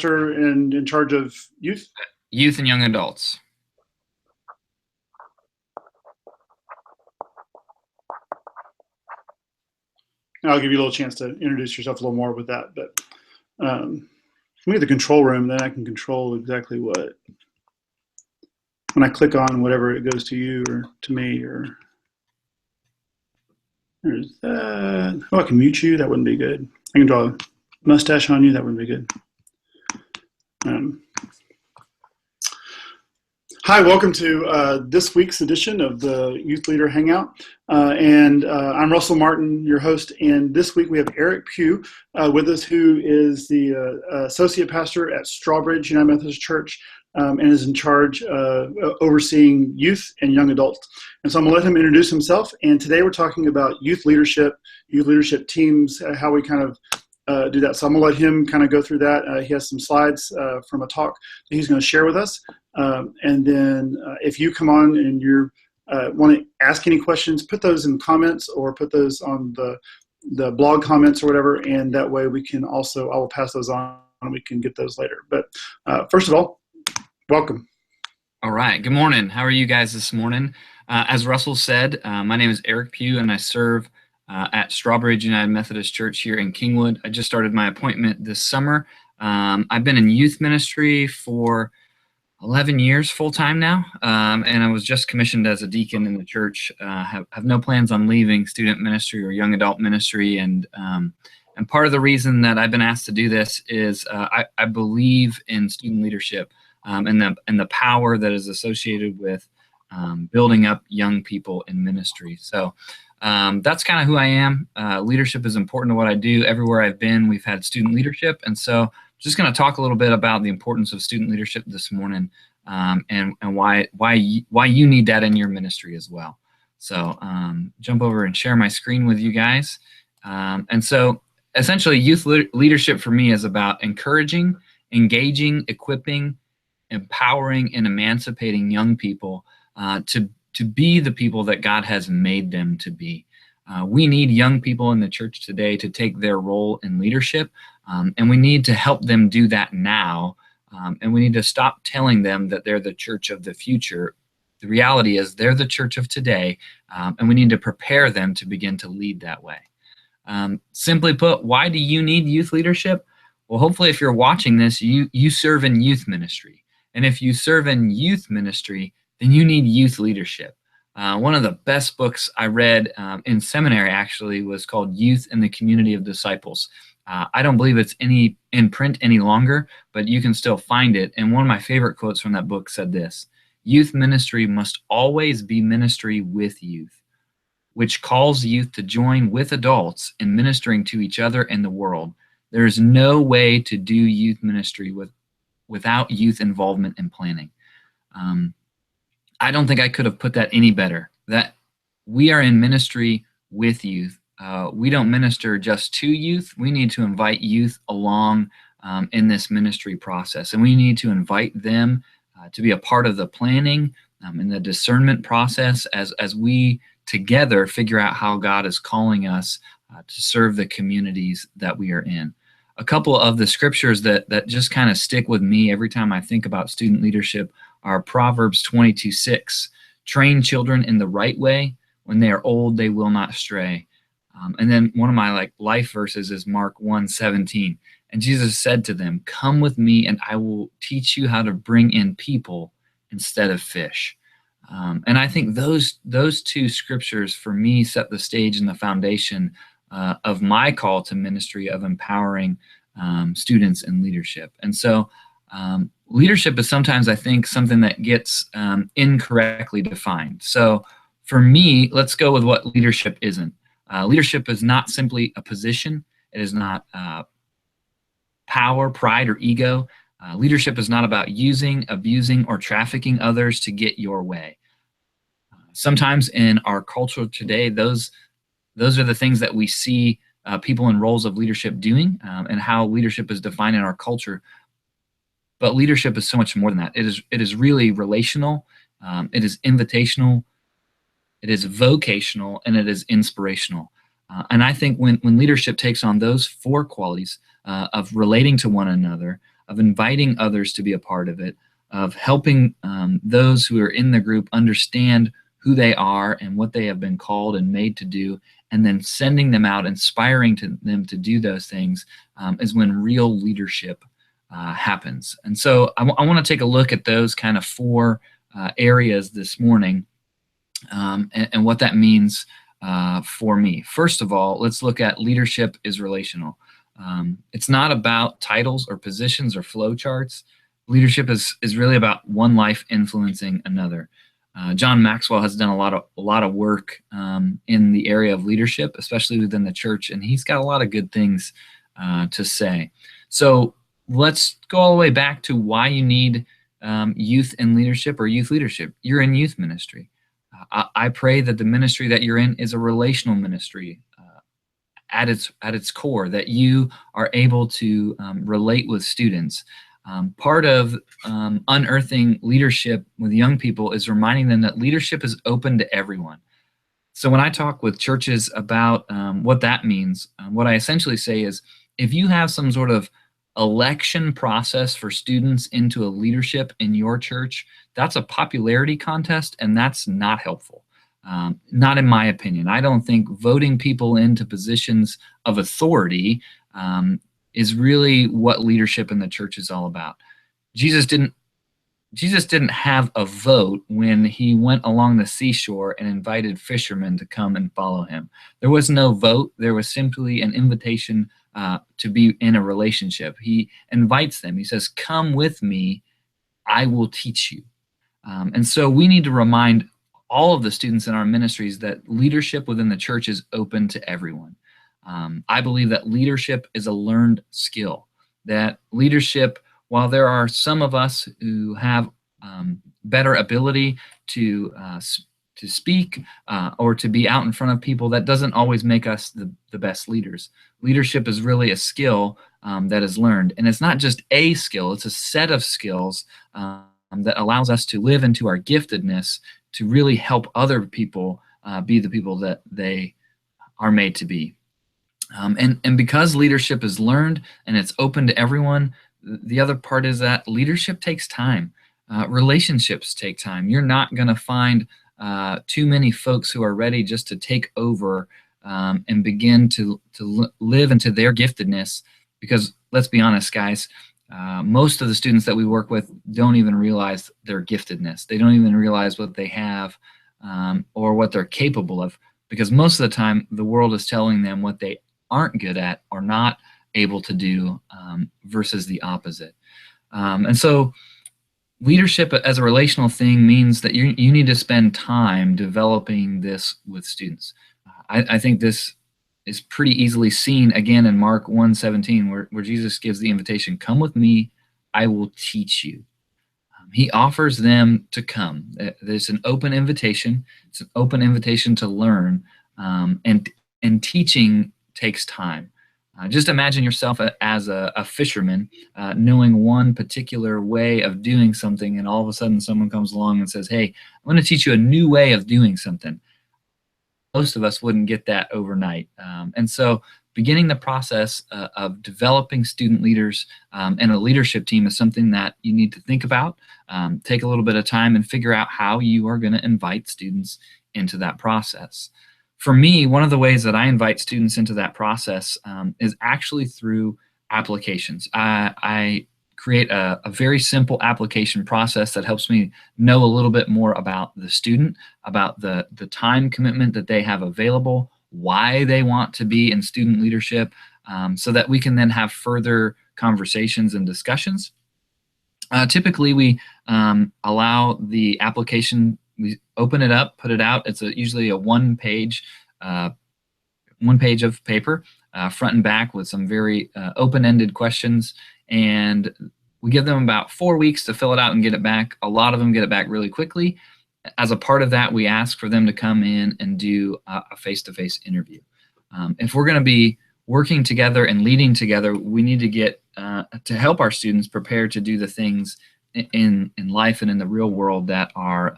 pastor and in charge of youth? Youth and young adults. I'll give you a little chance to introduce yourself a little more with that. But let me get the control room, then I can control exactly what. When I click on whatever, it goes to you or to me, or there's that. Oh, I can mute you. That wouldn't be good. I can draw a mustache on you. That wouldn't be good. Hi, welcome to this week's edition of the Youth Leader Hangout. I'm Russell Martin, your host. And this week we have Eric Pugh with us, who is the associate pastor at Strawbridge United Methodist Church and is in charge of overseeing youth and young adults. And so I'm going to let him introduce himself. And today we're talking about youth leadership teams, how we kind of do that. So I'm going to let him kind of go through that. He has some slides from a talk that he's going to share with us. And then if you come on and you want to ask any questions, put those in comments or put those on the blog comments or whatever. And that way we can also, I will pass those on and we can get those later. But first of all, welcome. All right. Good morning. How are you guys this morning? As Russell said, my name is Eric Pugh and I serve at Strawbridge United Methodist Church here in Kingwood. I just started my appointment this summer. I've been in youth ministry for 11 years full-time now, and I was just commissioned as a deacon in the church. Have no plans on leaving student ministry or young adult ministry, and part of the reason that I've been asked to do this is I believe in student leadership and the power that is associated with building up young people in ministry. So that's kind of who I am. Leadership is important to what I do. Everywhere I've been, we've had student leadership, and so just going to talk a little bit about the importance of student leadership this morning, and why you need that in your ministry as well. So jump over and share my screen with you guys. And so essentially, youth leadership for me is about encouraging, engaging, equipping, empowering, and emancipating young people to be the people that God has made them to be. We need young people in the church today to take their role in leadership, and we need to help them do that now, and we need to stop telling them that they're the church of the future. The reality is they're the church of today, and we need to prepare them to begin to lead that way. Simply put, why do you need youth leadership? Well, hopefully if you're watching this, you serve in youth ministry, and if you serve in youth ministry, then you need youth leadership. One of the best books I read in seminary actually was called Youth in the Community of Disciples. I don't believe it's in print any longer, but you can still find it. And one of my favorite quotes from that book said this: "Youth ministry must always be ministry with youth, which calls youth to join with adults in ministering to each other and the world. There is no way to do youth ministry without youth involvement and planning." I don't think I could have put that any better, that we are in ministry with youth. We don't minister just to youth. We need to invite youth along in this ministry process, and we need to invite them to be a part of the planning and the discernment process as we together figure out how God is calling us to serve the communities that we are in. A couple of the scriptures that just kind of stick with me every time I think about student leadership are Proverbs 22:6. "Train children in the right way. When they are old, they will not stray." And then one of my life verses is Mark 1:17. "And Jesus said to them, 'Come with me, and I will teach you how to bring in people instead of fish.'" And I think those two scriptures for me set the stage and the foundation of my call to ministry of empowering students in leadership. And so leadership is sometimes, I think, something that gets incorrectly defined. So for me, let's go with what leadership isn't. Leadership is not simply a position. It is not power, pride, or ego. Leadership is not about using, abusing, or trafficking others to get your way. Sometimes in our culture today, those are the things that we see people in roles of leadership doing, and how leadership is defined in our culture. But leadership is so much more than that. It is really relational. It is invitational. It is vocational, and it is inspirational. And I think when leadership takes on those four qualities of relating to one another, of inviting others to be a part of it, of helping those who are in the group understand who they are and what they have been called and made to do, and then sending them out, inspiring them to do those things, is when real leadership happens. And so I want to take a look at those kind of four areas this morning, and what that means for me. First of all, let's look at leadership is relational. It's not about titles or positions or flowcharts. Leadership is really about one life influencing another. John Maxwell has done a lot of work in the area of leadership, especially within the church, and he's got a lot of good things to say. So let's go all the way back to why you need youth in leadership or youth leadership. You're in youth ministry. I pray that the ministry that you're in is a relational ministry at its core, that you are able to relate with students. Part of unearthing leadership with young people is reminding them that leadership is open to everyone. So when I talk with churches about what that means, what I essentially say is, if you have some sort of election process for students into a leadership in your church, that's a popularity contest, and that's not helpful. Not in my opinion. I don't think voting people into positions of authority is really what leadership in the church is all about. Jesus didn't have a vote when he went along the seashore and invited fishermen to come and follow him. There was no vote. There was simply an invitation to be in a relationship. He invites them. He says, "Come with me, I will teach you." And so we need to remind all of the students in our ministries that leadership within the church is open to everyone. I believe that leadership is a learned skill, that leadership, while there are some of us who have better ability to speak or to be out in front of people, that doesn't always make us the best leaders. Leadership is really a skill that is learned. And it's not just a skill, it's a set of skills that allows us to live into our giftedness to really help other people be the people that they are made to be. And because leadership is learned and it's open to everyone, the other part is that leadership takes time. Relationships take time. You're not going to find too many folks who are ready just to take over and begin to live into their giftedness, because let's be honest, guys, most of the students that we work with don't even realize their giftedness. They don't even realize what they have or what they're capable of, because most of the time the world is telling them what they aren't good at or not able to do versus the opposite. And so leadership as a relational thing means that you need to spend time developing this with students. I think this is pretty easily seen again in Mark 1:17, where Jesus gives the invitation, "Come with me, I will teach you." He offers them to come. There's an open invitation. It's an open invitation to learn, and teaching takes time. Just imagine yourself as a fisherman, knowing one particular way of doing something, and all of a sudden someone comes along and says, "Hey, I'm going to teach you a new way of doing something." Most of us wouldn't get that overnight. And so beginning the process of developing student leaders and a leadership team is something that you need to think about, take a little bit of time, and figure out how you are going to invite students into that process. For me, one of the ways that I invite students into that process is actually through applications. I create a very simple application process that helps me know a little bit more about the student, about the time commitment that they have available, why they want to be in student leadership, so that we can then have further conversations and discussions. Typically, we allow the application, we open it up, put it out. It's usually a one page of paper, front and back, with some very open-ended questions. And we give them about 4 weeks to fill it out and get it back. A lot of them get it back really quickly. As a part of that, we ask for them to come in and do a face-to-face interview. If we're going to be working together and leading together, we need to get to help our students prepare to do the things in life and in the real world that are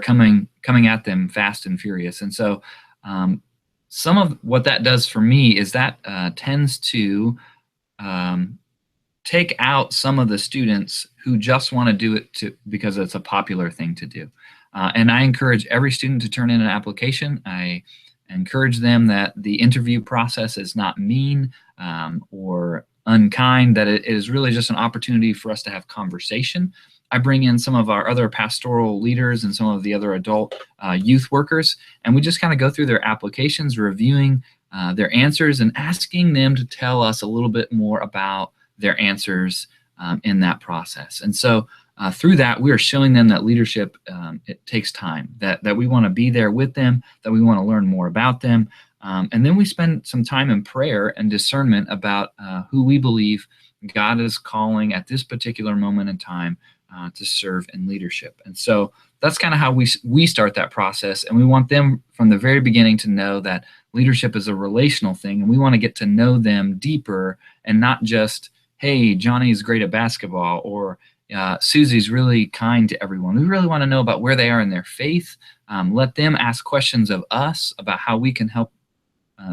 coming at them fast and furious. And so some of what that does for me is that tends to take out some of the students who just want to do it because it's a popular thing to do. And I encourage every student to turn in an application. I encourage them that the interview process is not mean or unkind, that it is really just an opportunity for us to have conversation. I bring in some of our other pastoral leaders and some of the other adult youth workers, and we just kind of go through their applications, reviewing their answers and asking them to tell us a little bit more about their answers in that process. And so through that, we are showing them that leadership, it takes time, that we want to be there with them, that we want to learn more about them. And then we spend some time in prayer and discernment about who we believe God is calling at this particular moment in time to serve in leadership. And so that's kind of how we start that process. And we want them from the very beginning to know that leadership is a relational thing, and we want to get to know them deeper and not just, hey, Johnny's great at basketball, or Susie's really kind to everyone. We really want to know about where they are in their faith. Let them ask questions of us about how we can help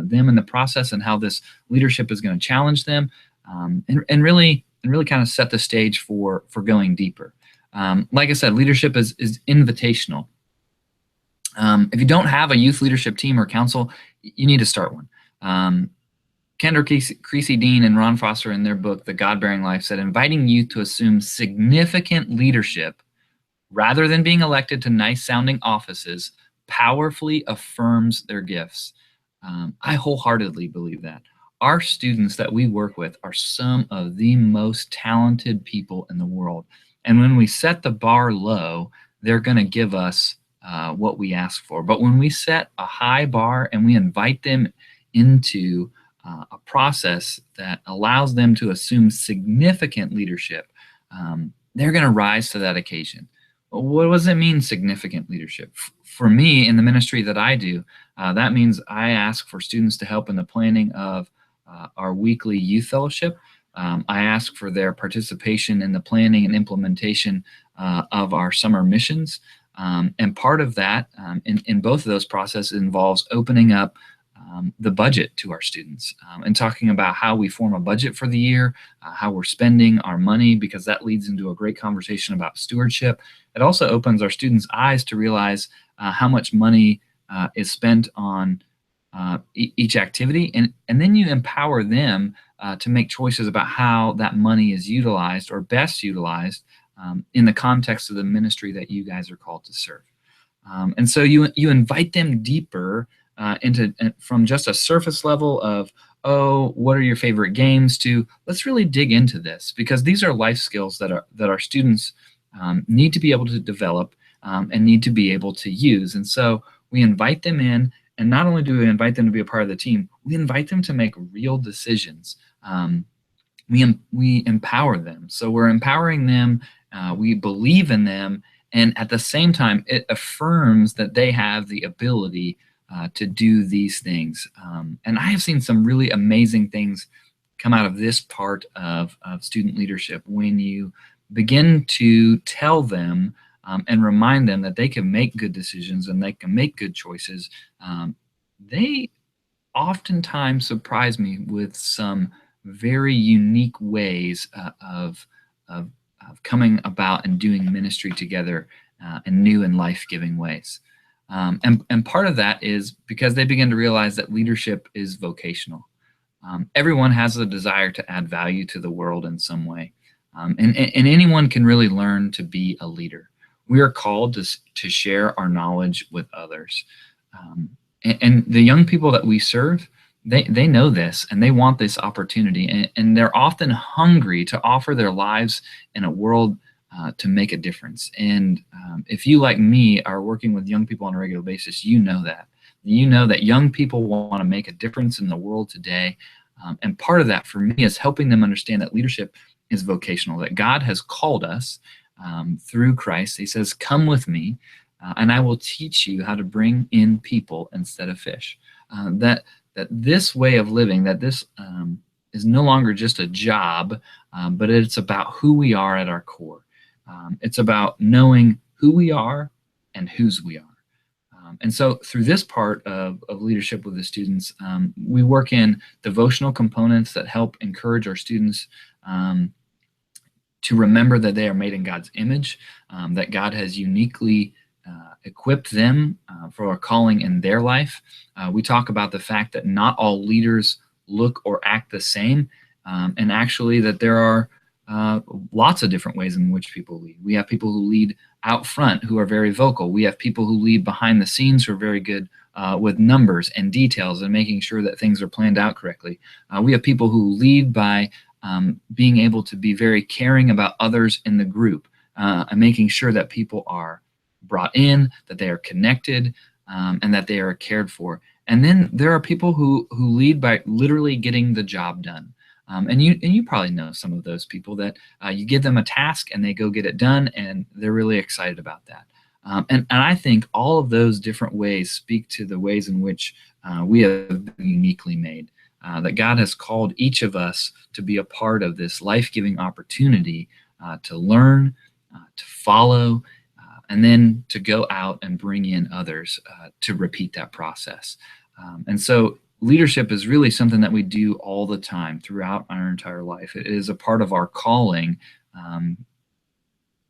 them in the process and how this leadership is going to challenge them, and really kind of set the stage for going deeper. Like I said, leadership is invitational. If you don't have a youth leadership team or council, you need to start one. Kendra Creasy Dean and Ron Foster, in their book, The God-Bearing Life, said, inviting youth to assume significant leadership rather than being elected to nice-sounding offices powerfully affirms their gifts. I wholeheartedly believe that. Our students that we work with are some of the most talented people in the world. And when we set the bar low, they're going to give us what we ask for. But when we set a high bar and we invite them into a process that allows them to assume significant leadership, they're going to rise to that occasion. What does it mean, significant leadership? For me, in the ministry that I do, that means I ask for students to help in the planning of our weekly youth fellowship. I ask for their participation in the planning and implementation of our summer missions. And part of that, in both of those processes, involves opening up the budget to our students and talking about how we form a budget for the year, how we're spending our money, because that leads into a great conversation about stewardship. It also opens our students' eyes to realize how much money is spent on each activity, and then you empower them to make choices about how that money is utilized or best utilized in the context of the ministry that you guys are called to serve. And so you invite them deeper into from just a surface level of, oh, what are your favorite games, to let's really dig into this, because these are life skills that our students need to be able to develop and need to be able to use. And so we invite them in, and not only do we invite them to be a part of the team, we invite them to make real decisions. We empower them. So we're empowering them, we believe in them, and at the same time, it affirms that they have the ability to do these things. And I have seen some really amazing things come out of this part of student leadership when you begin to tell them and remind them that they can make good decisions and they can make good choices. They oftentimes surprise me with some very unique ways of coming about and doing ministry together in new and life-giving ways. And part of that is because they begin to realize that leadership is vocational. Everyone has a desire to add value to the world in some way. And anyone can really learn to be a leader. We are called to share our knowledge with others. And the young people that we serve, they know this, and they want this opportunity, and they're often hungry to offer their lives in a world to make a difference. And if you, like me, are working with young people on a regular basis, you know that. You know that young people want to make a difference in the world today. And part of that for me is helping them understand that leadership is vocational, that God has called us through Christ. He says, come with me, and I will teach you how to bring in people instead of fish. That this way of living, that this is no longer just a job, but it's about who we are at our core. It's about knowing who we are and whose we are. And so through this part of leadership with the students, we work in devotional components that help encourage our students to remember that they are made in God's image, that God has uniquely equipped them for a calling in their life. We talk about the fact that not all leaders look or act the same, and actually that there are lots of different ways in which people lead. We have people who lead out front who are very vocal. We have people who lead behind the scenes who are very good with numbers and details and making sure that things are planned out correctly. We have people who lead by being able to be very caring about others in the group and making sure that people are brought in, that they are connected, and that they are cared for. And then there are people who lead by literally getting the job done. And you probably know some of those people that you give them a task and they go get it done, and they're really excited about that. And I think all of those different ways speak to the ways in which we have been uniquely made. That God has called each of us to be a part of this life-giving opportunity to learn, to follow, and then to go out and bring in others to repeat that process. And so leadership is really something that we do all the time throughout our entire life. It is a part of our calling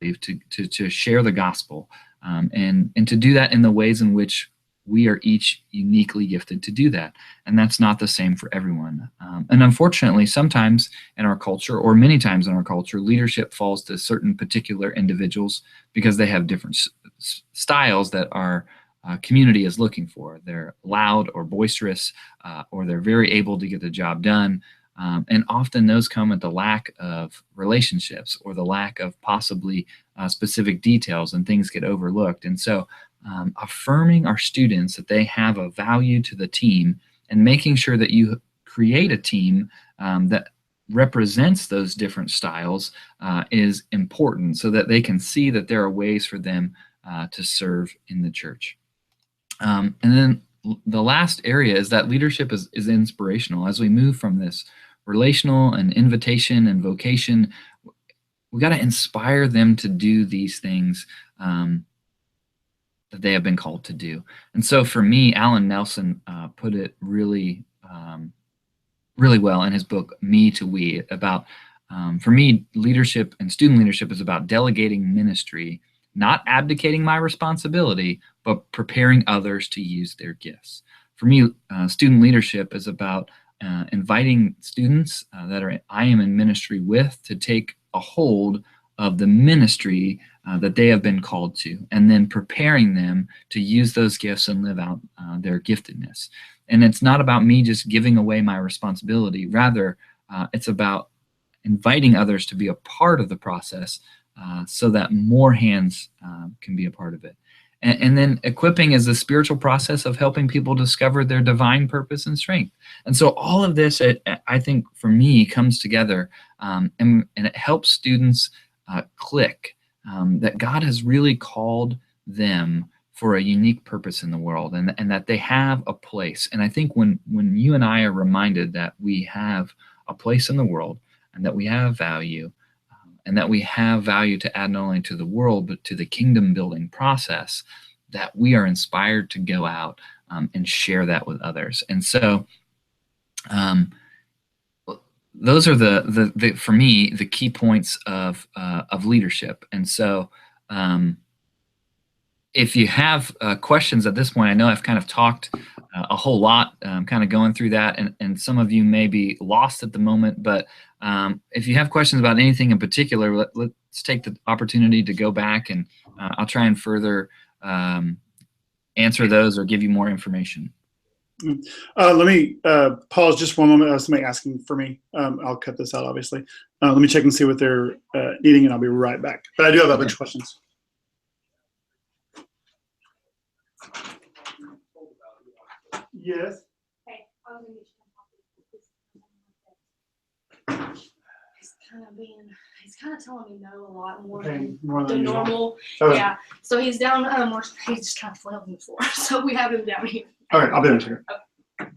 to share the gospel and to do that in the ways in which we are each uniquely gifted to do that. And that's not the same for everyone. And unfortunately, sometimes in our culture, or many times in our culture, leadership falls to certain particular individuals because they have different styles that our community is looking for. They're loud or boisterous, or they're very able to get the job done. And often those come at the lack of relationships or the lack of possibly specific details, and things get overlooked. And so affirming our students that they have a value to the team and making sure that you create a team that represents those different styles is important, so that they can see that there are ways for them to serve in the church. And then the last area is that leadership is inspirational. As we move from this relational and invitation and vocation, we got to inspire them to do these things that they have been called to do. And so for me, Alan Nelson put it really well in his book, Me to We, about, for me, leadership and student leadership is about delegating ministry, not abdicating my responsibility, but preparing others to use their gifts. For me, student leadership is about inviting students that I am in ministry with to take a hold of the ministry that they have been called to, and then preparing them to use those gifts and live out their giftedness. And it's not about me just giving away my responsibility. Rather, it's about inviting others to be a part of the process so that more hands can be a part of it. And then equipping is the spiritual process of helping people discover their divine purpose and strength. And so all of this, I think, for me, comes together, and it helps students click that God has really called them for a unique purpose in the world, and that they have a place. And I think when you and I are reminded that we have a place in the world and that we have value, and that we have value to add not only to the world, but to the kingdom building process, that we are inspired to go out and share that with others. And so those are the for me, the key points of leadership. And so if you have questions at this point, I know I've kind of talked a whole lot, kind of going through that, and some of you may be lost at the moment, but if you have questions about anything in particular, let's take the opportunity to go back, and I'll try and further answer those or give you more information. Let me pause just one moment. Somebody asking for me. I'll cut this out, obviously. Let me check and see what they're needing, and I'll be right back. But I do have a bunch of questions. Yes. Hey, he's kind of telling me no a lot more than normal. Okay. Yeah. So he's down. He's just kind of flailing on the floor. So we have him down here. All right, I'll be in here. Okay.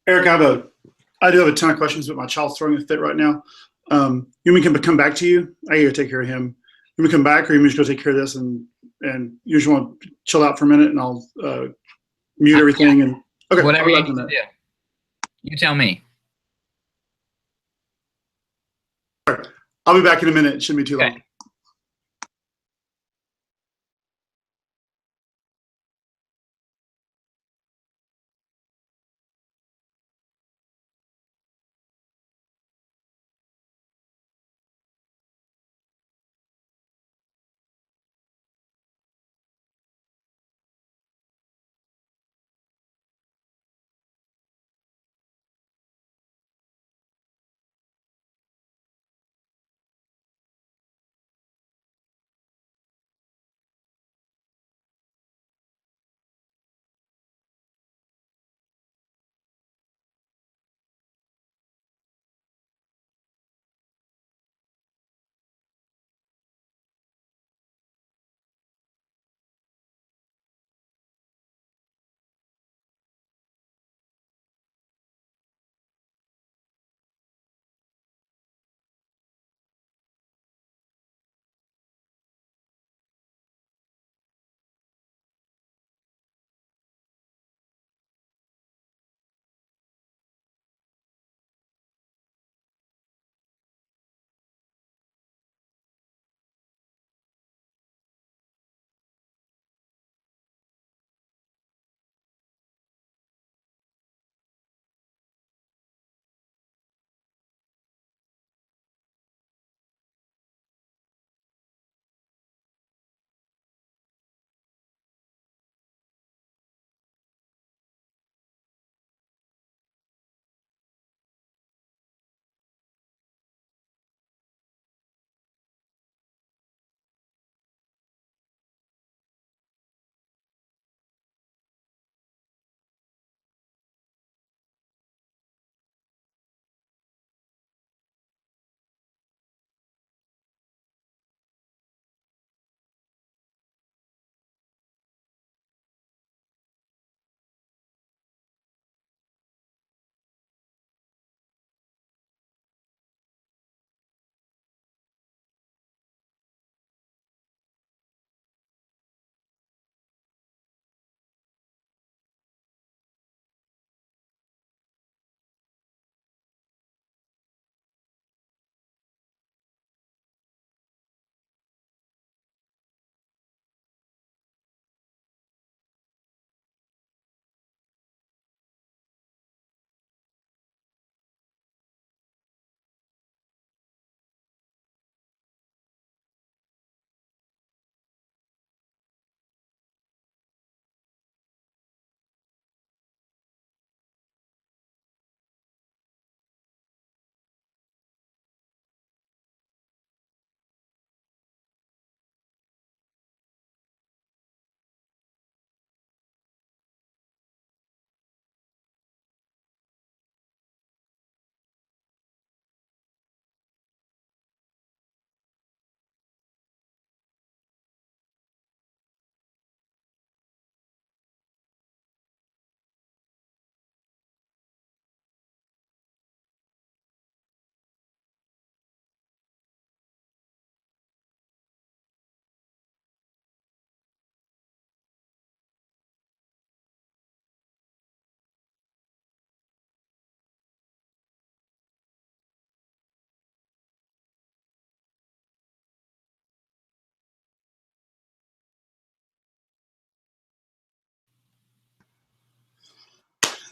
Eric, I do have a ton of questions, but my child's throwing a fit right now. You want me to come back to you? I gotta take care of him. You want me to come back, or you want me to just go take care of this, and you just want to chill out for a minute, and I'll mute everything, and okay. Whatever you need to do. You tell me. I'll be back in a minute. It shouldn't be too long. Okay.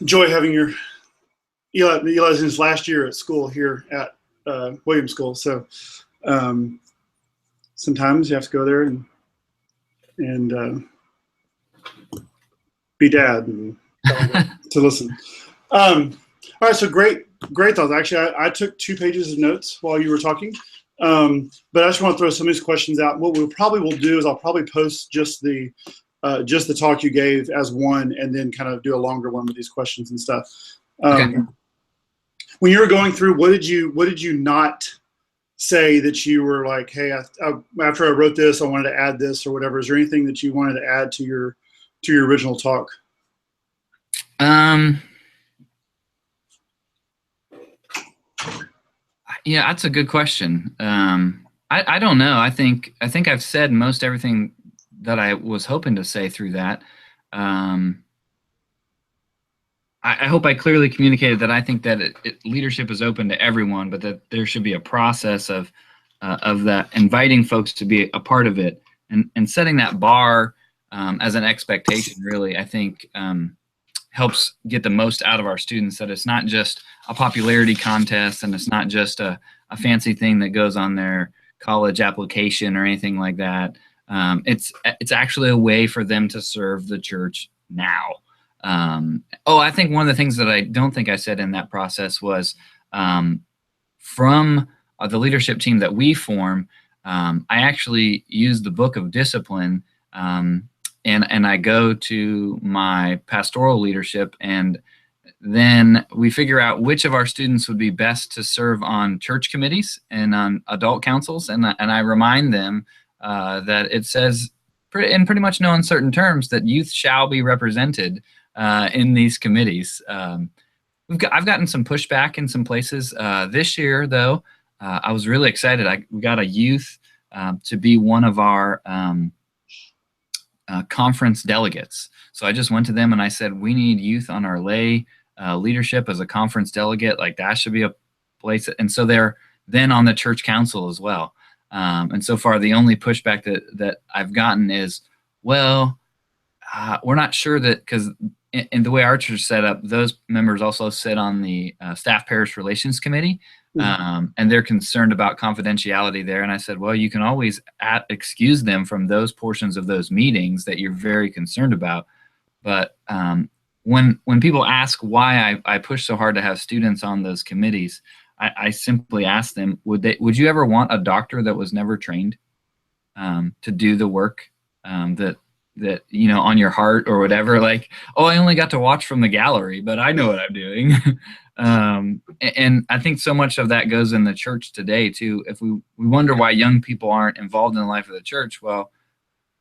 Enjoy having your Eli's in his last year at school here at Williams School. So sometimes you have to go there and be dad and to listen. All right, so great thoughts. Actually, I took 2 pages of notes while you were talking, but I just want to throw some of these questions out. What we probably will do is I'll probably post just the talk you gave as one, and then kind of do a longer one with these questions and stuff. Okay. When you were going through, what did you not say that you were like, hey, after I wrote this, I wanted to add this or whatever? Is there anything that you wanted to add to your original talk? Yeah, that's a good question. I don't know. I think I've said most everything that I was hoping to say through that. I hope I clearly communicated that I think that leadership is open to everyone, but that there should be a process of of that, inviting folks to be a part of it, and setting that bar as an expectation, really, I think helps get the most out of our students, that it's not just a popularity contest and it's not just a fancy thing that goes on their college application or anything like that. It's actually a way for them to serve the church now. I think one of the things that I don't think I said in that process was from the leadership team that we form, I actually use the book of discipline, and I go to my pastoral leadership, and then we figure out which of our students would be best to serve on church committees and on adult councils, and I remind them that it says in pretty much no uncertain terms that youth shall be represented in these committees. I've gotten some pushback in some places. This year, though, I was really excited. We got a youth to be one of our conference delegates. So I just went to them and I said, we need youth on our lay leadership as a conference delegate. Like, that should be a place. And so they're then on the church council as well. And so far, the only pushback that I've gotten is, well, we're not sure that, because in the way our church is set up, those members also sit on the staff parish relations committee, and they're concerned about confidentiality there. And I said, well, you can always excuse them from those portions of those meetings that you're very concerned about. But when people ask why I push so hard to have students on those committees, I simply ask them, would you ever want a doctor that was never trained to do the work that on your heart or whatever? Like, oh, I only got to watch from the gallery, but I know what I'm doing. And I think so much of that goes in the church today too. If we wonder why young people aren't involved in the life of the church, well,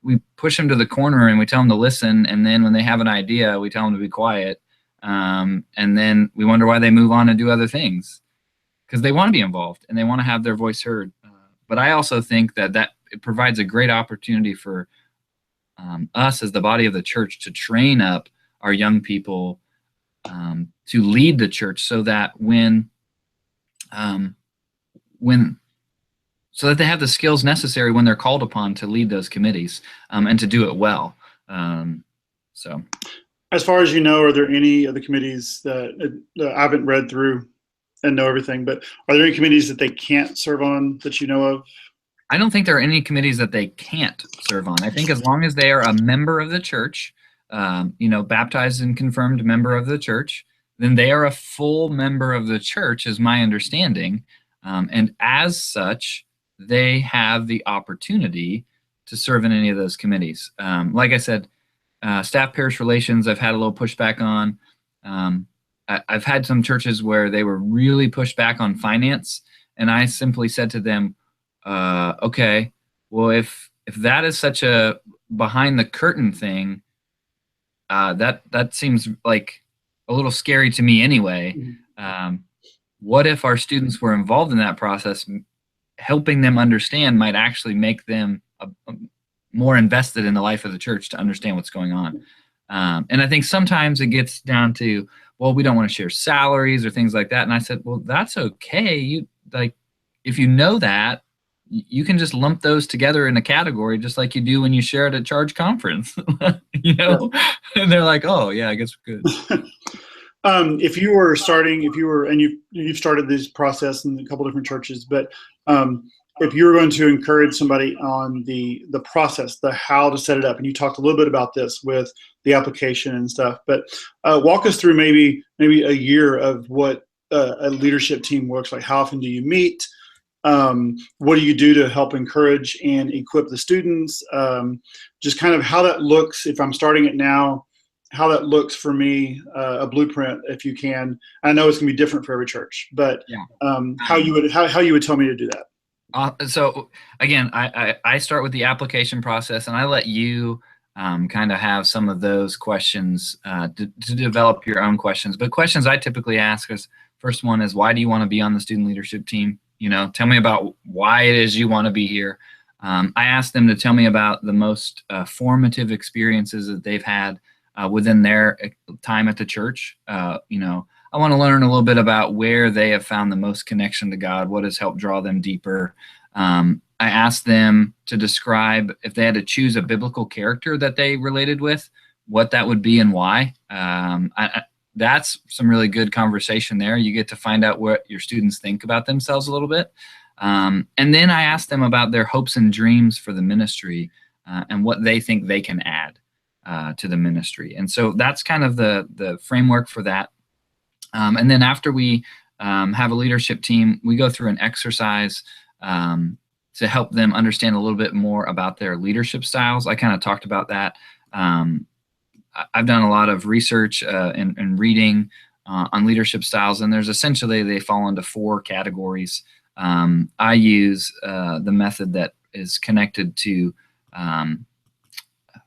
we push them to the corner and we tell them to listen, and then when they have an idea, we tell them to be quiet, and then we wonder why they move on and do other things, because they want to be involved and they want to have their voice heard. But I also think that it provides a great opportunity for us as the body of the church to train up our young people to lead the church, so that so that they have the skills necessary when they're called upon to lead those committees, and to do it well. So, as far as you know, are there any of the committees that I haven't read through and know everything, but are there any committees that they can't serve on that you know of? I don't think there are any committees that they can't serve on. I think as long as they are a member of the church, baptized and confirmed member of the church, then they are a full member of the church, is my understanding. And as such, they have the opportunity to serve in any of those committees. Like I said, staff parish relations, I've had a little pushback on. I've had some churches where they were really pushed back on finance, and I simply said to them, okay, well, if that is such a behind the curtain thing, that seems like a little scary to me anyway. What if our students were involved in that process? Helping them understand might actually make them more invested in the life of the church to understand what's going on. And I think sometimes it gets down to, well, we don't want to share salaries or things like that. And I said, well, that's okay. If you know that, you can just lump those together in a category, just like you do when you share at a charge conference. And they're like, oh yeah, I guess we're good. If you've started this process in a couple different churches, but if you were going to encourage somebody on the process, the how to set it up, and you talked a little bit about this with the application and stuff, but walk us through maybe a year of what a leadership team works like. How often do you meet? What do you do to help encourage and equip the students? Just kind of how that looks if I'm starting it now, how that looks for me, a blueprint, if you can. I know it's gonna be different for every church, but how you would tell me to do that. So again, I start with the application process, and I let you kind of have some of those questions to develop your own questions. But questions I typically ask is, first one is, why do you want to be on the student leadership team? Tell me about why it is you want to be here. I asked them to tell me about the most formative experiences that they've had within their time at the church. I want to learn a little bit about where they have found the most connection to God, what has helped draw them deeper. I asked them to describe, if they had to choose a biblical character that they related with, what that would be and why. That's some really good conversation there. You get to find out what your students think about themselves a little bit. And then I asked them about their hopes and dreams for the ministry and what they think they can add to the ministry. And so that's kind of the framework for that. And then after we have a leadership team, we go through an exercise to help them understand a little bit more about their leadership styles. I kind of talked about that. I've done a lot of research and reading on leadership styles, and there's essentially, they fall into 4 categories. I use the method that is connected to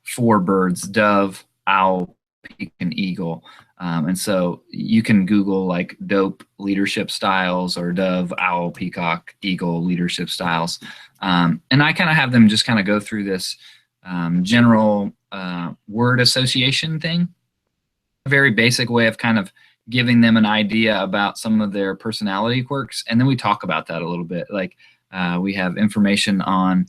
4 birds: dove, owl, peacock, and eagle. And so you can Google like DOPE leadership styles or dove, owl, peacock, eagle leadership styles. And I kind of have them just kind of go through this general word association thing, a very basic way of kind of giving them an idea about some of their personality quirks. And then we talk about that a little bit. Like we have information on,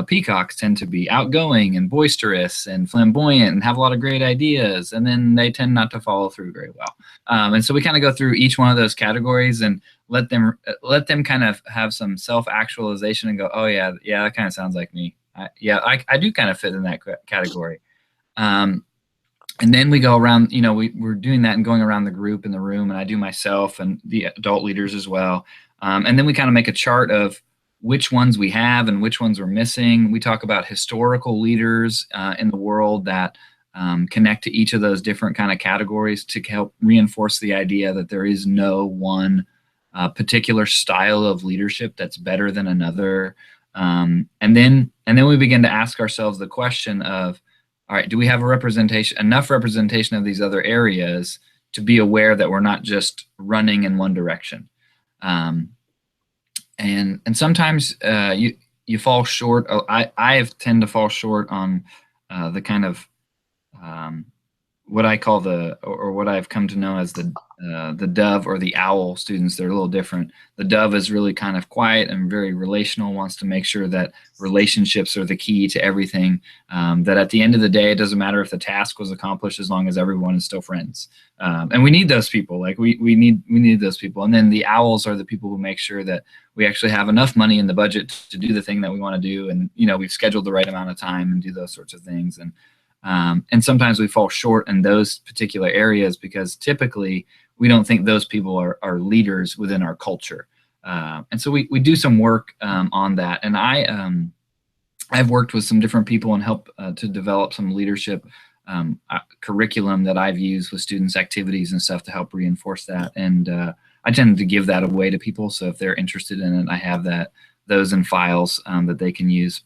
peacocks tend to be outgoing and boisterous and flamboyant and have a lot of great ideas, and then they tend not to follow through very well. And so we kind of go through each one of those categories and let them kind of have some self-actualization and go, oh yeah, that kind of sounds like me. I do kind of fit in that category. And then we go around, we're doing that and going around the group in the room, and I do myself and the adult leaders as well. And then we kind of make a chart of which ones we have and which ones we're missing. We talk about historical leaders in the world that connect to each of those different kind of categories to help reinforce the idea that there is no one particular style of leadership that's better than another. And then we begin to ask ourselves the question of, all right, do we have enough representation of these other areas to be aware that we're not just running in one direction? And sometimes you fall short. I tend to fall short on the kind of what I call or what I've come to know as the dove or the owl students. They're a little different. The dove is really kind of quiet and very relational, wants to make sure that relationships are the key to everything, that at the end of the day, it doesn't matter if the task was accomplished as long as everyone is still friends. And we need those people. Like we need those people. And then the owls are the people who make sure that we actually have enough money in the budget to do the thing that we want to do. And, we've scheduled the right amount of time and do those sorts of things. And sometimes we fall short in those particular areas because typically we don't think those people are leaders within our culture. And so we do some work on that. And I've worked with some different people and helped to develop some leadership curriculum that I've used with students' activities and stuff to help reinforce that. And I tend to give that away to people. So if they're interested in it, I have those in files that they can use.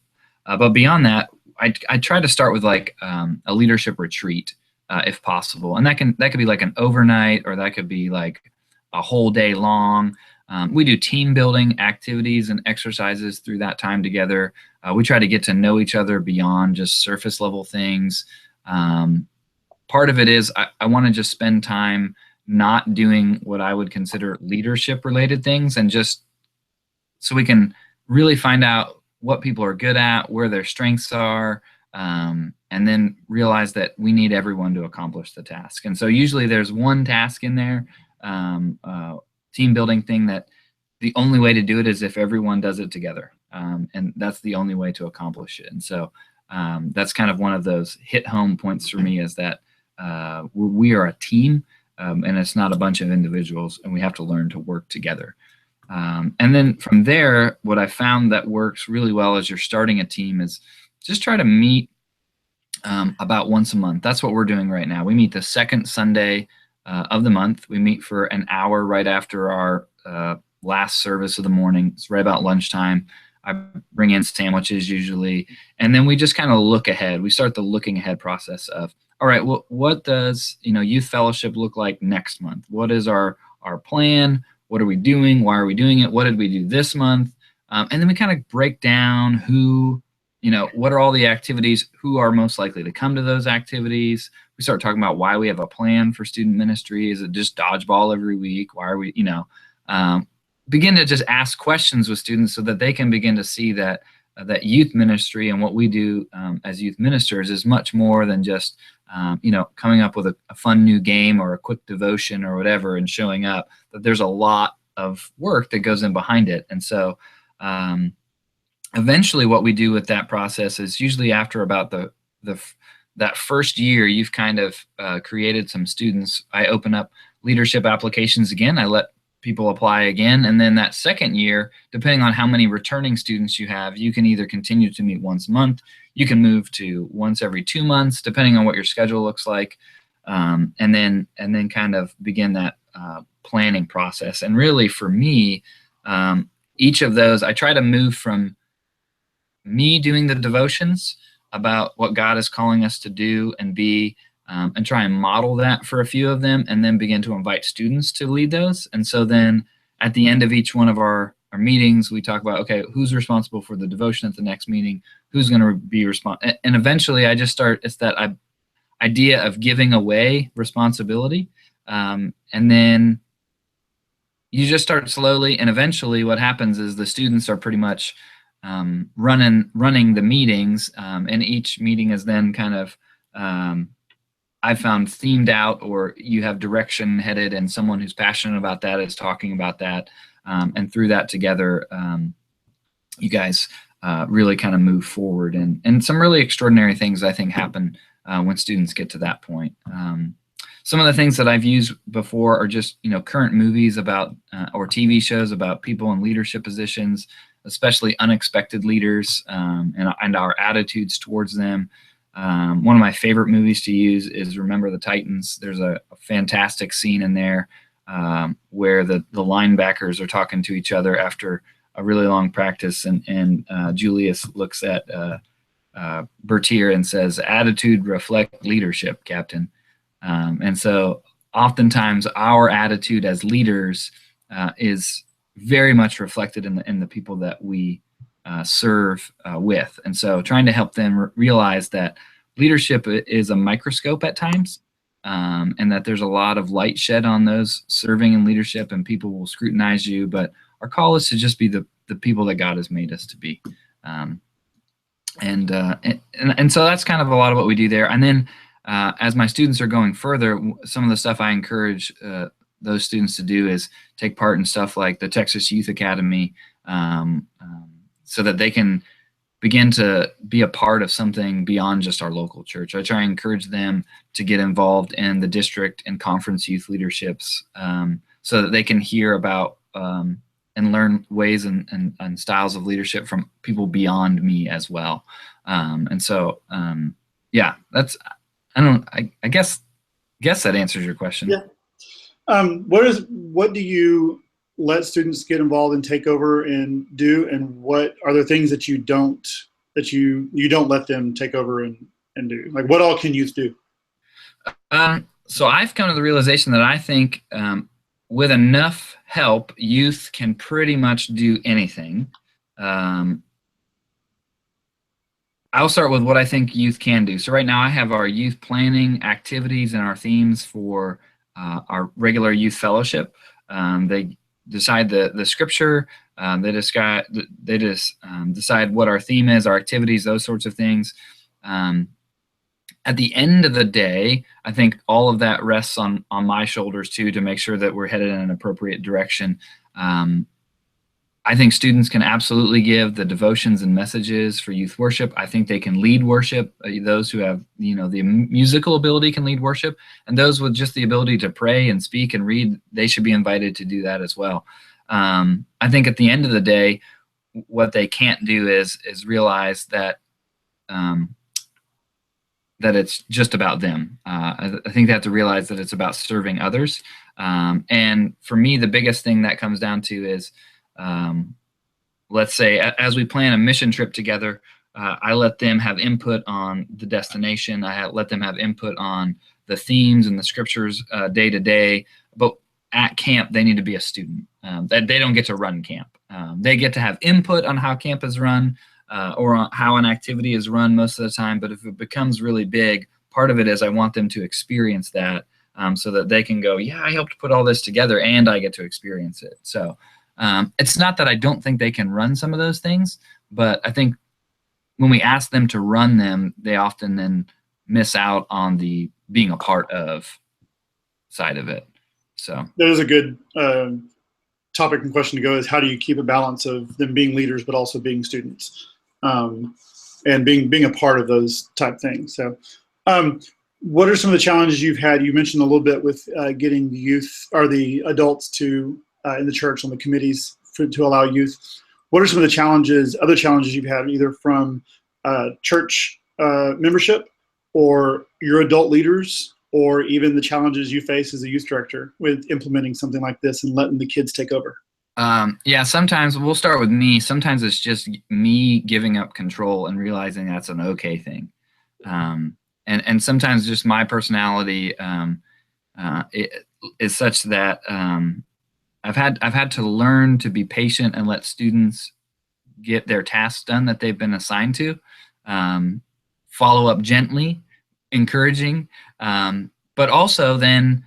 But beyond that, I try to start with like a leadership retreat if possible. And that could be like an overnight, or that could be like a whole day long. We do team building activities and exercises through that time together. We try to get to know each other beyond just surface level things. Part of it is I want to just spend time not doing what I would consider leadership related things, and just so we can really find out what people are good at, where their strengths are, and then realize that we need everyone to accomplish the task. And so usually there's one task in there, team building thing, that the only way to do it is if everyone does it together. And that's the only way to accomplish it. And so that's kind of one of those hit home points for me, is that we are a team, and it's not a bunch of individuals, and we have to learn to work together. And then from there, what I found that works really well as you're starting a team is just try to meet about once a month. That's what we're doing right now. We meet the second Sunday of the month. We meet for an hour right after our last service of the morning. It's right about lunchtime. I bring in sandwiches usually, and then we just kind of look ahead. We start the looking ahead process of, all right, well, what does youth fellowship look like next month? What is our plan? What are we doing? Why are we doing it? What did we do this month? And then we kind of break down who, what are all the activities, who are most likely to come to those activities. We start talking about why we have a plan for student ministry. Is it just dodgeball every week? Why are we, begin to just ask questions with students so that they can begin to see that that youth ministry and what we do as youth ministers is much more than just coming up with a fun new game or a quick devotion or whatever and showing up. That there's a lot of work that goes in behind it. And so eventually what we do with that process is usually after about that first year, you've kind of created some students. I open up leadership applications again. I let people apply again. And then that second year, depending on how many returning students you have, you can either continue to meet once a month, you can move to once every 2 months, depending on what your schedule looks like. And then kind of begin that planning process. And really for me, each of those, I try to move from me doing the devotions about what God is calling us to do and be, and try and model that for a few of them, and then begin to invite students to lead those. And so then at the end of each one of our meetings, we talk about, okay, who's responsible for the devotion at the next meeting? Who's going to be responsible? And eventually I just start, it's that idea of giving away responsibility. And then you just start slowly, and eventually what happens is the students are pretty much running the meetings, and each meeting is then kind of I found themed out, or you have direction headed, and someone who's passionate about that is talking about that, and through that together, you guys really kind of move forward, and some really extraordinary things I think happen when students get to that point. Some of the things that I've used before are just current movies about or TV shows about people in leadership positions, especially unexpected leaders, and our attitudes towards them. One of my favorite movies to use is Remember the Titans. There's a fantastic scene in there where the linebackers are talking to each other after a really long practice, and Julius looks at Bertier and says, "Attitude reflect leadership, Captain." And so oftentimes our attitude as leaders is very much reflected in the people that we serve with. And so trying to help them realize that leadership is a microscope at times, and that there's a lot of light shed on those serving in leadership, and people will scrutinize you, but our call is to just be the people that God has made us to be. And so that's kind of a lot of what we do there. And then as my students are going further, some of the stuff I encourage those students to do is take part in stuff like the Texas Youth Academy, so that they can begin to be a part of something beyond just our local church. I try and encourage them to get involved in the district and conference youth leaderships, so that they can hear about and learn ways and styles of leadership from people beyond me as well. And so, yeah, that's, I guess that answers your question. Yeah. What do you let students get involved and take over and do, and what are there things that you don't let them take over and do? Like, what all can youth do? So I've come to the realization that I think with enough help, youth can pretty much do anything. I'll start with what I think youth can do. So right now I have our youth planning activities and our themes for our regular youth fellowship. They decide the scripture. They decide what our theme is, our activities, those sorts of things. At the end of the day, I think all of that rests on my shoulders too, to make sure that we're headed in an appropriate direction. I think students can absolutely give the devotions and messages for youth worship. I think they can lead worship. Those who have, the musical ability can lead worship, and those with just the ability to pray and speak and read, they should be invited to do that as well. I think at the end of the day, what they can't do is realize that that it's just about them. I think they have to realize that it's about serving others. And for me, the biggest thing that comes down to is, let's say as we plan a mission trip together, I let them have input on the destination. I let them have input on the themes and the scriptures day to day. But at camp, they need to be a student. They don't get to run camp. They get to have input on how camp is run, or on how an activity is run most of the time. But if it becomes really big, part of it is I want them to experience that, so that they can go, yeah, I helped put all this together and I get to experience it. So It's not that I don't think they can run some of those things, but I think when we ask them to run them, they often then miss out on the being a part of side of it. So that is a good topic and question to go, is how do you keep a balance of them being leaders but also being students, and being a part of those type things. So what are some of the challenges you've had? You mentioned a little bit with getting the youth or the adults to in the church on the committees to allow youth. What are some of the other challenges you've had, either from church membership or your adult leaders, or even the challenges you face as a youth director with implementing something like this and letting the kids take over? Yeah, sometimes we'll start with me. Sometimes it's just me giving up control and realizing that's an okay thing. And sometimes just my personality is such that I've had to learn to be patient and let students get their tasks done that they've been assigned to. Follow up gently, encouraging, but also then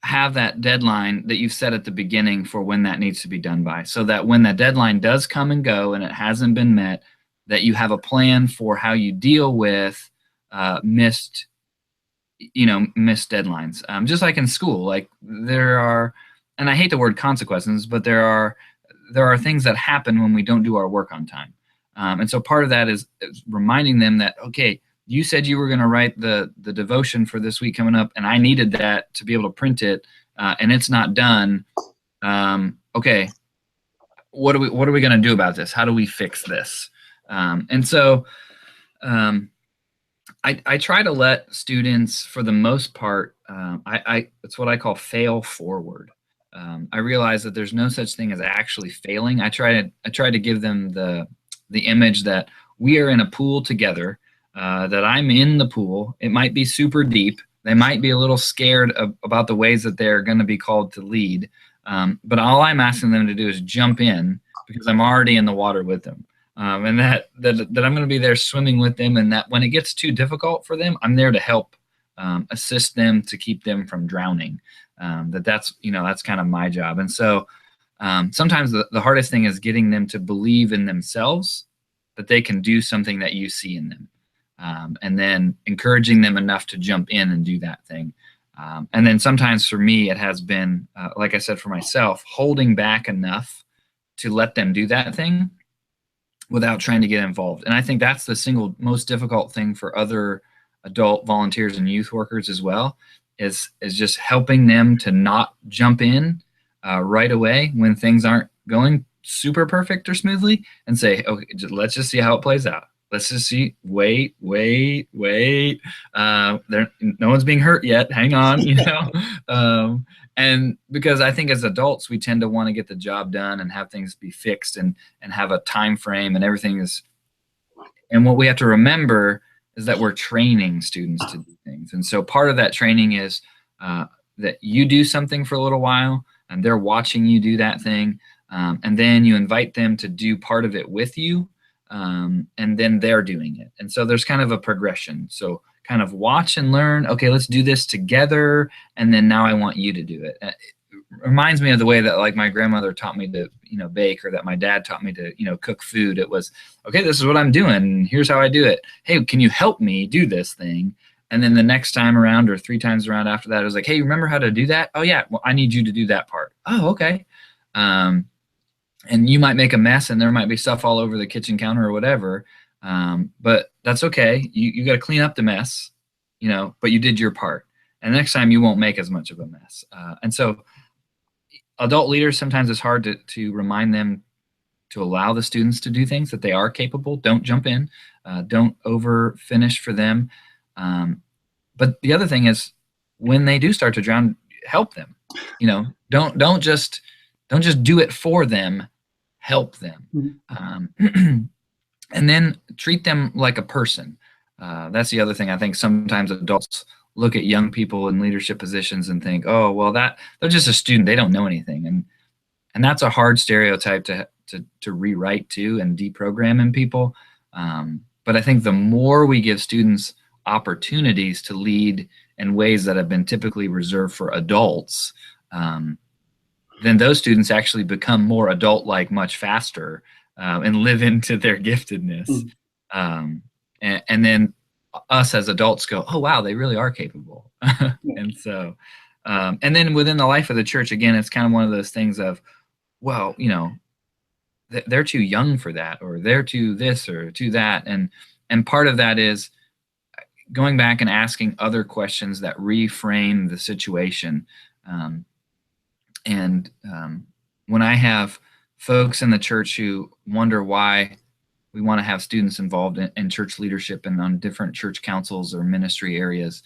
have that deadline that you've set at the beginning for when that needs to be done by, so that when that deadline does come and go and it hasn't been met, that you have a plan for how you deal with missed deadlines. Just like in school, like there are, and I hate the word consequences, but there are things that happen when we don't do our work on time. And so part of that is reminding them that, okay, you said you were going to write the devotion for this week coming up, and I needed that to be able to print it, and it's not done. Okay, what are we going to do about this? How do we fix this? And so I try to let students, for the most part, it's what I call fail forward. I realize that there's no such thing as actually failing. I try to give them the image that we are in a pool together, that I'm in the pool. It might be super deep. They might be a little scared about the ways that they're going to be called to lead. But all I'm asking them to do is jump in, because I'm already in the water with them. And that I'm going to be there swimming with them, and that when it gets too difficult for them, I'm there to help assist them to keep them from drowning. That's kind of my job. And so sometimes the hardest thing is getting them to believe in themselves, that they can do something that you see in them, and then encouraging them enough to jump in and do that thing. And then sometimes for me, it has been, like I said, for myself, holding back enough to let them do that thing without trying to get involved. And I think that's the single most difficult thing for other adult volunteers and youth workers as well, is just helping them to not jump in right away when things aren't going super perfect or smoothly, and say, okay, let's just see how it plays out. Let's just see. Wait. No one's being hurt yet. Hang on, And because I think as adults, we tend to want to get the job done and have things be fixed and have a time frame and everything is. And what we have to remember is that we're training students to do things. And so part of that training is that you do something for a little while and they're watching you do that thing. And then you invite them to do part of it with you. And then they're doing it. And so there's kind of a progression. So kind of watch and learn, okay, let's do this together. And then now I want you to do it. It reminds me of the way that like my grandmother taught me to, bake, or that my dad taught me to, cook food. It was, okay, this is what I'm doing. Here's how I do it. Hey, can you help me do this thing? And then the next time around or 3 times around after that, it was like, hey, remember how to do that? Oh yeah, well, I need you to do that part. Oh, okay. And you might make a mess and there might be stuff all over the kitchen counter or whatever. But that's okay. You got to clean up the mess, but you did your part. And next time you won't make as much of a mess. And so adult leaders, sometimes it's hard to remind them to allow the students to do things that they are capable. Don't jump in. Don't over finish for them. But the other thing is, when they do start to drown, help them. Don't just do it for them. Help them. Mm-hmm. And then treat them like a person. That's the other thing. I think sometimes adults look at young people in leadership positions and think, oh, well, they're just a student. They don't know anything. And that's a hard stereotype to rewrite too and deprogram in people. But I think the more we give students opportunities to lead in ways that have been typically reserved for adults, then those students actually become more adult-like much faster, and live into their giftedness. And then us as adults go, oh wow, they really are capable. And so, and then within the life of the church, again, it's kind of one of those things of, well, they're too young for that, or they're too this or too that, and part of that is going back and asking other questions that reframe the situation. When I have folks in the church who wonder why we want to have students involved in church leadership and on different church councils or ministry areas,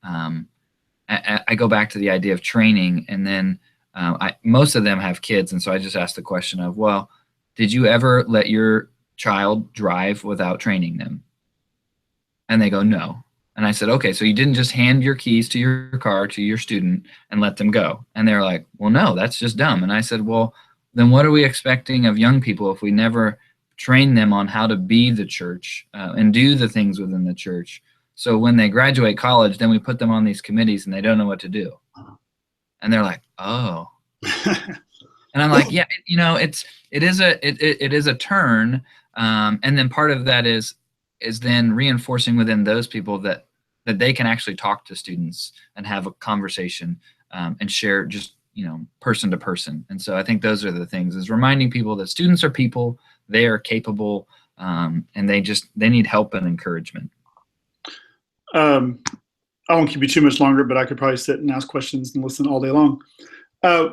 I go back to the idea of training, and then most of them have kids, and so I just ask the question of, well, did you ever let your child drive without training them? And they go, no. And I said, okay, so you didn't just hand your keys to your car to your student and let them go. And they're like, well, no, that's just dumb. And I said, well, then what are we expecting of young people if we never train them on how to be the church and do the things within the church? So when they graduate college, then we put them on these committees and they don't know what to do. And they're like, oh. And I'm like, yeah, it is a turn. And then part of that is then reinforcing within those people that they can actually talk to students and have a conversation and share just, person to person. And so I think those are the things, is reminding people that students are people, they are capable, and they need help and encouragement. I won't keep you too much longer, but I could probably sit and ask questions and listen all day long.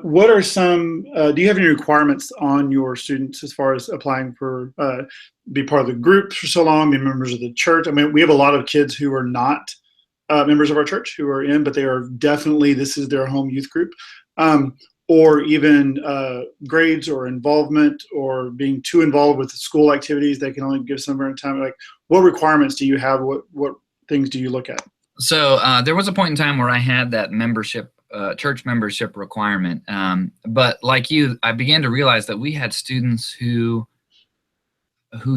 What are some, do you have any requirements on your students as far as applying for, be part of the group for so long, be members of the church? I mean, we have a lot of kids who are not members of our church who are in, but they are definitely, this is their home youth group, or even grades or involvement or being too involved with the school activities. They can only give some amount of time. Like, what requirements do you have? What things do you look at? So there was a point in time where I had that membership, church membership requirement. But like you, I began to realize that we had students whose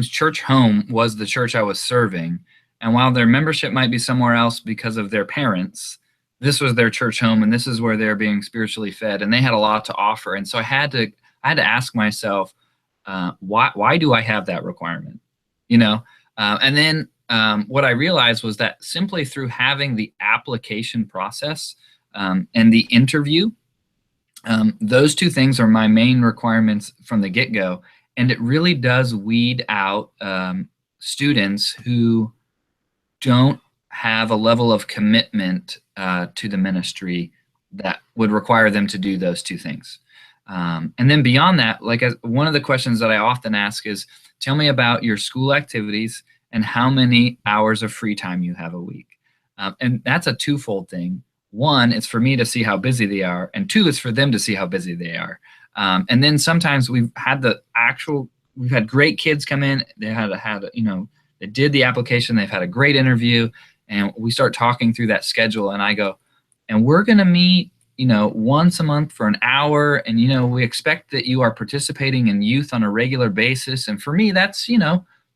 church home was the church I was serving. And while their membership might be somewhere else because of their parents, this was their church home, and this is where they're being spiritually fed, and they had a lot to offer. And so I had to ask myself, why do I have that requirement? And then what I realized was that simply through having the application process and the interview, those two things are my main requirements from the get-go. And it really does weed out students who don't have a level of commitment to the ministry that would require them to do those two things. And then beyond that, one of the questions that I often ask is, tell me about your school activities and how many hours of free time you have a week. And that's a twofold thing. One, it's for me to see how busy they are, and two, it's for them to see how busy they are. And then sometimes we've had great kids come in. They they did the application. They've had a great interview, and we start talking through that schedule. And I go, and we're going to meet, once a month for an hour. And, we expect that you are participating in youth on a regular basis. And for me, that's,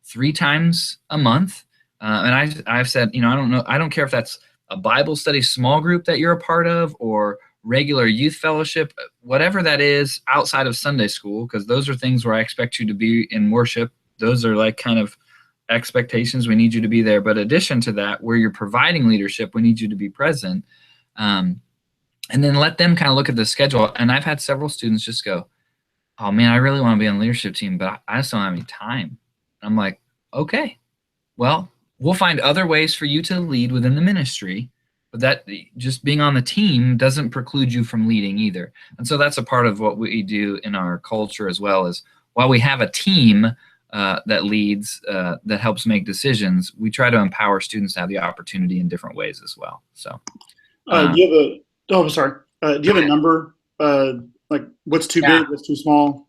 3 times a month. And I've said, I don't care if that's a Bible study small group that you're a part of, or regular youth fellowship, whatever that is outside of Sunday school, because those are things where I expect you to be in worship. Those are like kind of expectations. We need you to be there. But in addition to that, where you're providing leadership, we need you to be present. And then let them kind of look at the schedule. And I've had several students just go, oh man, I really want to be on the leadership team, but I just don't have any time. I'm like, okay, well, we'll find other ways for you to lead within the ministry, but that just being on the team doesn't preclude you from leading either. And so that's a part of what we do in our culture as well, is while we have a team that leads, that helps make decisions, we try to empower students to have the opportunity in different ways as well. So do you have a number, like what's too big, what's too small?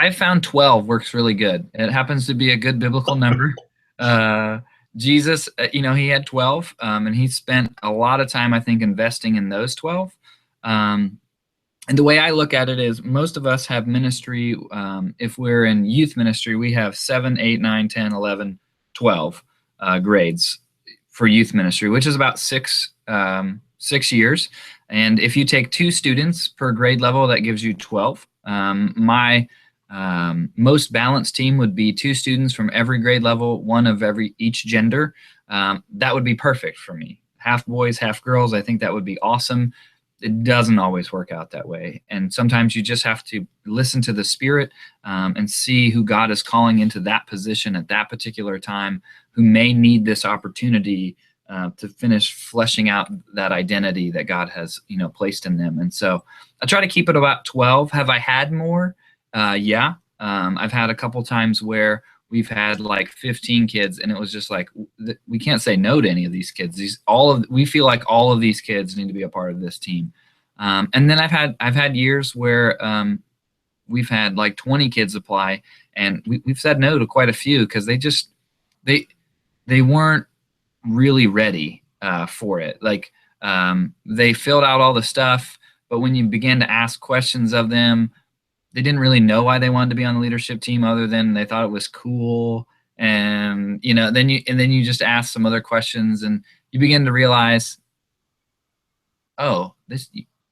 I found 12 works really good. It happens to be a good biblical number. Jesus, he had 12, and he spent a lot of time, I think, investing in those 12. And the way I look at it is, most of us have ministry. If we're in youth ministry, we have 7, 8, 9, 10, 11, 12 grades for youth ministry, which is about 6 6 years. And if you take 2 students per grade level, that gives you 12. My most balanced team would be 2 students from every grade level, 1 of each gender. That would be perfect for me. Half boys, half girls. I think that would be awesome. It doesn't always work out that way. And sometimes you just have to listen to the Spirit and see who God is calling into that position at that particular time, who may need this opportunity to finish fleshing out that identity that God has, placed in them. And so I try to keep it about 12. Have I had more? Yeah. I've had a couple times where we've had like 15 kids, and it was just like, we can't say no to any of these kids. We feel like all of these kids need to be a part of this team. And then I've had years where we've had like 20 kids apply, and we've said no to quite a few because they weren't really ready for it. Like they filled out all the stuff, but when you begin to ask questions of them, they didn't really know why they wanted to be on the leadership team other than they thought it was cool. And, then you just ask some other questions and you begin to realize, oh,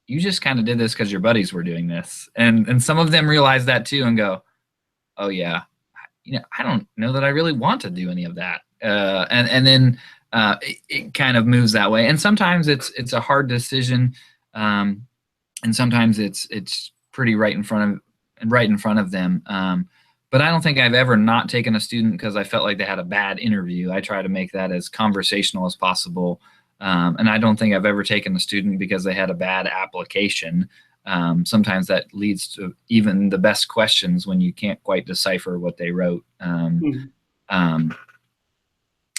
you just kind of did this because your buddies were doing this. And some of them realize that too and go, oh yeah, I don't know that I really want to do any of that. And then it kind of moves that way. And sometimes it's a hard decision. And sometimes it's pretty right in front of them. But I don't think I've ever not taken a student because I felt like they had a bad interview. I try to make that as conversational as possible. And I don't think I've ever taken a student because they had a bad application. Sometimes that leads to even the best questions when you can't quite decipher what they wrote.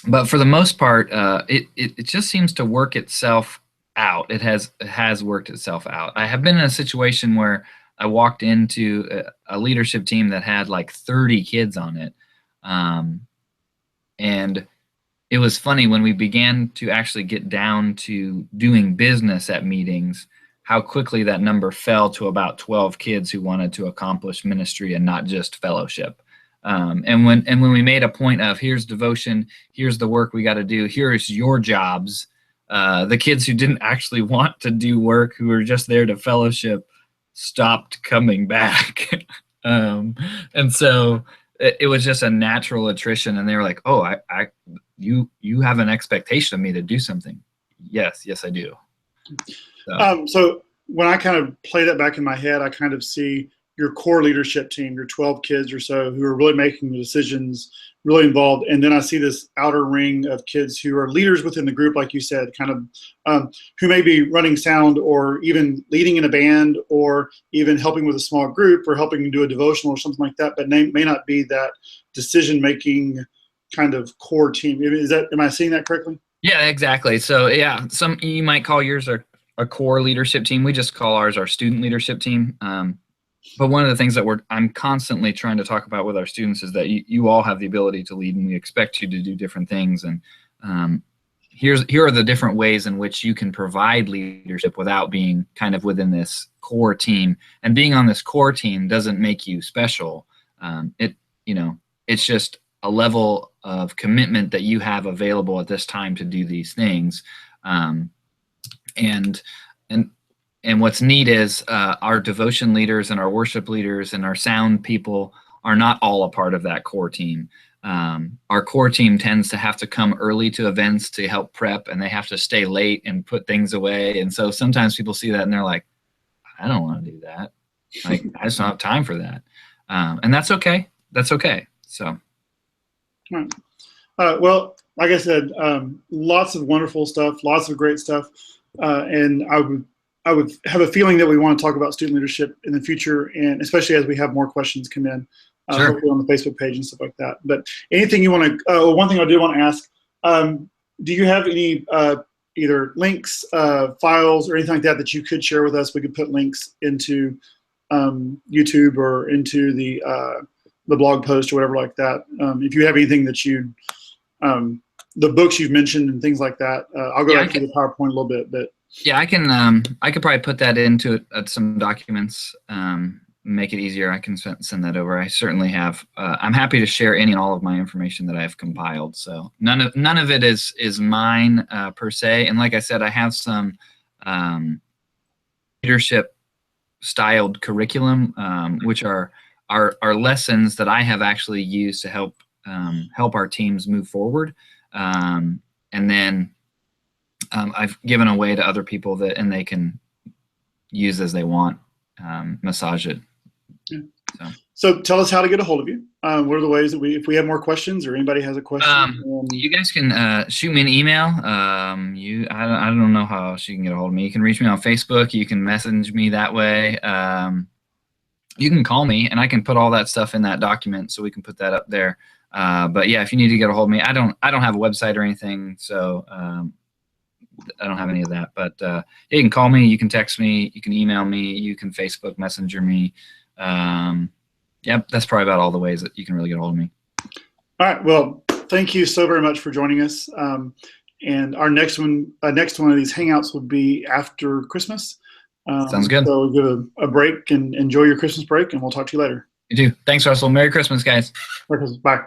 But for the most part, it just seems to work itself out. It has worked itself out. I have been in a situation where I walked into a leadership team that had like 30 kids on it. And it was funny when we began to actually get down to doing business at meetings, how quickly that number fell to about 12 kids who wanted to accomplish ministry and not just fellowship. And when we made a point of here's devotion, here's the work we got to do, here's your jobs, the kids who didn't actually want to do work, who were just there to fellowship, stopped coming back. And so it was just a natural attrition, and they were like, oh, you have an expectation of me to do something. Yes, I do. So when I kind of play that back in my head, I kind of see your core leadership team, your 12 kids or so who are really making the decisions, really involved. And then I see this outer ring of kids who are leaders within the group, like you said, kind of who may be running sound or even leading in a band or even helping with a small group or helping to do a devotional or something like that, but may not be that decision-making kind of core team. Am I seeing that correctly? Yeah, exactly. So yeah, you might call yours a core leadership team. We just call ours our student leadership team. But one of the things that I'm constantly trying to talk about with our students is that you all have the ability to lead, and we expect you to do different things. And here are the different ways in which you can provide leadership without being kind of within this core team. And being on this core team doesn't make you special. It's just a level of commitment that you have available at this time to do these things. And what's neat is our devotion leaders and our worship leaders and our sound people are not all a part of that core team. Our core team tends to have to come early to events to help prep, and they have to stay late and put things away. And so sometimes people see that and they're like, I don't want to do that. Like, I just don't have time for that. And that's okay. That's okay. So. Well, like I said, lots of wonderful stuff, lots of great stuff. And I would have a feeling that we want to talk about student leadership in the future, and especially as we have more questions come in, sure. Hopefully on the Facebook page and stuff like that. But anything you want to, one thing I did want to ask, do you have any either links, files, or anything like that you could share with us? We could put links into YouTube or into the blog post or whatever like that. If you have anything that the books you've mentioned and things like that, I'll go back to the PowerPoint a little bit, but. Yeah, I could probably put that into some documents, make it easier. I can send that over. I certainly have. I'm happy to share any and all of my information that I've compiled. So none of it is mine per se. And like I said, I have some leadership styled curriculum, which are lessons that I have actually used to help our teams move forward. And then I've given away to other people and they can use as they want, massage it. Yeah. So tell us how to get a hold of you. What are the ways that if we have more questions or anybody has a question? You guys can shoot me an email. I don't know how else you can get a hold of me. You can reach me on Facebook. You can message me that way. You can call me, and I can put all that stuff in that document, so we can put that up there. But yeah, if you need to get a hold of me, I don't have a website or anything, so I don't have any of that. But you can call me, you can text me, you can email me, you can Facebook Messenger me. Yep, that's probably about all the ways that you can really get a hold of me. All right. Well, thank you so very much for joining us. And our next one of these Hangouts will be after Christmas. Sounds good. So we'll give a break and enjoy your Christmas break, and we'll talk to you later. You too. Thanks, Russell. Merry Christmas, guys. Merry Christmas. Bye.